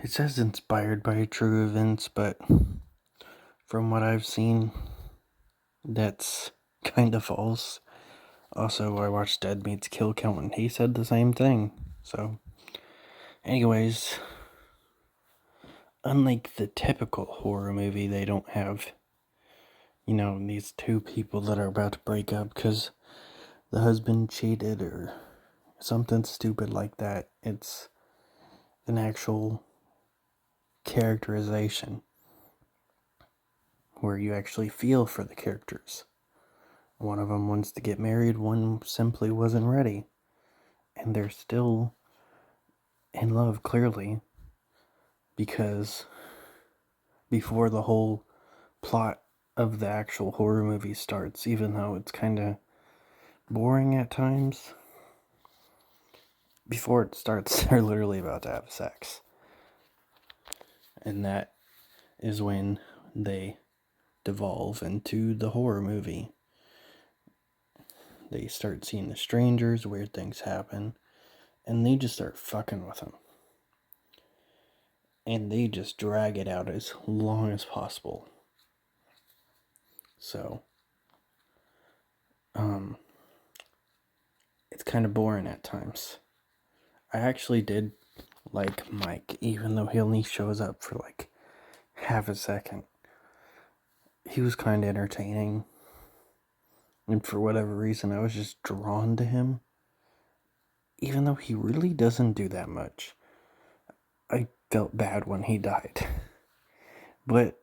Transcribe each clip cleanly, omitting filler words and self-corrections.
it says inspired by true events, but from what I've seen, that's kind of false. Also, I watched Dead Meets Kill Count and he said the same thing. So, anyways, unlike the typical horror movie, they don't have, these two people that are about to break up because the husband cheated or something stupid like that. It's an actual characterization where you actually feel for the characters. One of them wants to get married, one simply wasn't ready. And they're still in love, clearly, because before the whole plot of the actual horror movie starts, even though it's kind of boring at times, before it starts, they're literally about to have sex. And that is when they devolve into the horror movie. They start seeing the strangers, weird things happen, and they just start fucking with them. And they just drag it out as long as possible. So, it's kind of boring at times. I actually did like Mike, even though he only shows up for like half a second. He was kind of entertaining. And for whatever reason, I was just drawn to him. Even though he really doesn't do that much. I felt bad when he died. But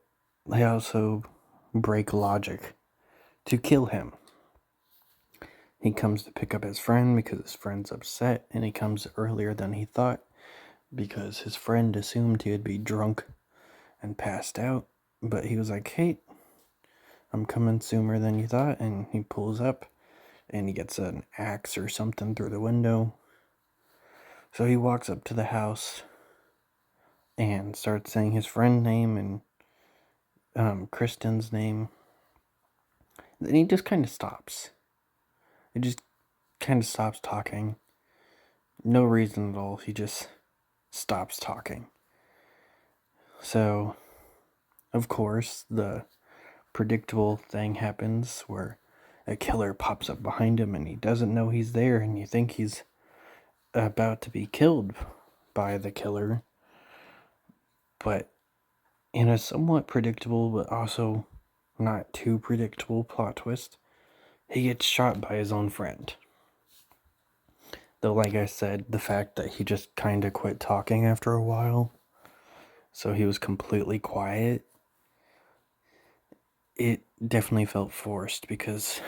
they also break logic to kill him. He comes to pick up his friend because his friend's upset, and he comes earlier than he thought because his friend assumed he would be drunk and passed out. But he was like, hey, I'm coming sooner than you thought. And he pulls up and he gets an axe or something through the window. So he walks up to the house and starts saying his friend's name and Kristen's name. Then he just kind of stops. He just kind of stops talking. No reason at all. He just stops talking. So, of course, the predictable thing happens where a killer pops up behind him and he doesn't know he's there, and you think he's about to be killed by the killer. But in a somewhat predictable but also not too predictable plot twist, he gets shot by his own friend. Though, like I said, the fact that he just kind of quit talking after a while, so he was completely quiet, it definitely felt forced because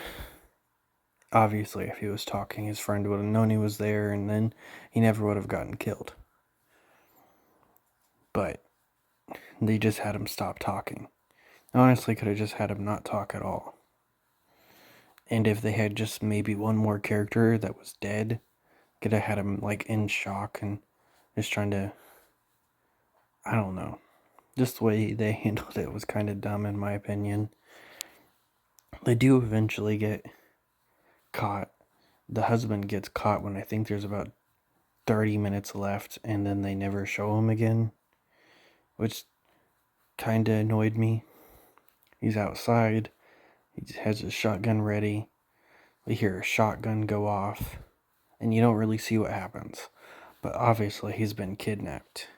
obviously if he was talking, his friend would have known he was there and then he never would have gotten killed. But they just had him stop talking. Honestly, could have just had him not talk at all. And if they had just maybe one more character that was dead, could have had him like in shock and just trying to, I don't know. Just the way they handled it was kind of dumb in my opinion. They do eventually get caught. The husband gets caught when I think there's about 30 minutes left, and then they never show him again, which kind of annoyed me. He's outside. He has his shotgun ready. We hear a shotgun go off, and you don't really see what happens. But obviously, he's been kidnapped.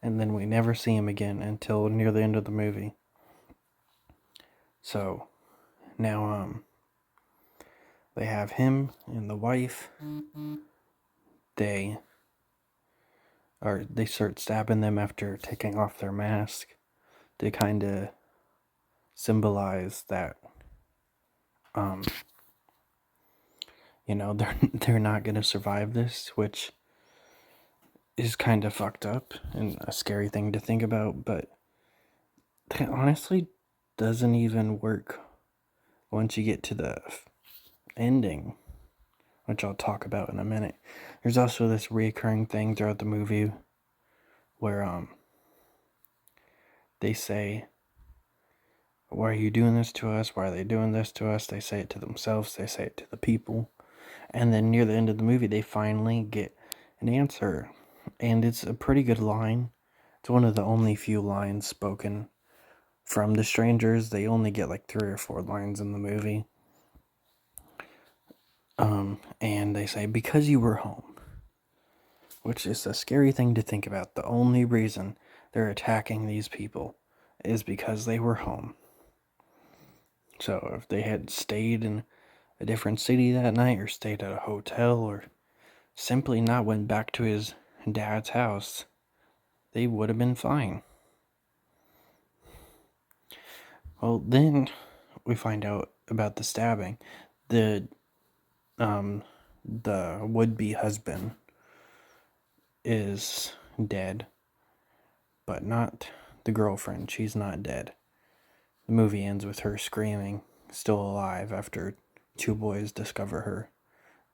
And then we never see him again until near the end of the movie. So, now, they have him and the wife. They start stabbing them after taking off their mask to kind of symbolize that they're not going to survive this, which is kind of fucked up and a scary thing to think about, but that honestly doesn't even work once you get to the ending, which I'll talk about in a minute. There's also this reoccurring thing throughout the movie where they say, why are you doing this to us? Why are they doing this to us? They say it to themselves, they say it to the people. And then near the end of the movie, they finally get an answer. And it's a pretty good line. It's one of the only few lines spoken from the strangers. They only get like 3 or 4 lines in the movie. And they say, because you were home. Which is a scary thing to think about. The only reason they're attacking these people is because they were home. So if they had stayed in a different city that night, or stayed at a hotel, or simply not went back to his dad's house, they would have been fine. Well, then we find out about the stabbing. The would-be husband is dead, but not the girlfriend. She's not dead. The movie ends with her screaming, still alive, after 2 boys discover her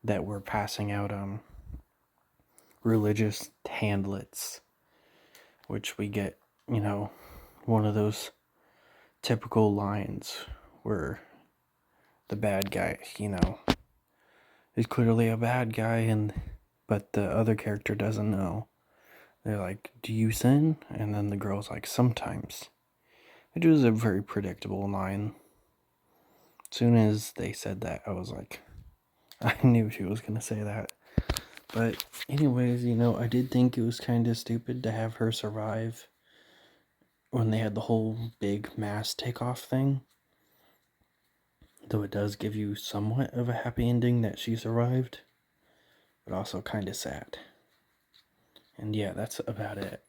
that were passing out religious handlets, which we get, one of those typical lines where the bad guy, is clearly a bad guy, but the other character doesn't know. They're like, do you sin? And then the girl's like, sometimes. It was a very predictable line. As soon as they said that, I was like, I knew she was going to say that. But anyways, I did think it was kind of stupid to have her survive when they had the whole big mass takeoff thing. Though it does give you somewhat of a happy ending that she survived, but also kind of sad. And yeah, that's about it.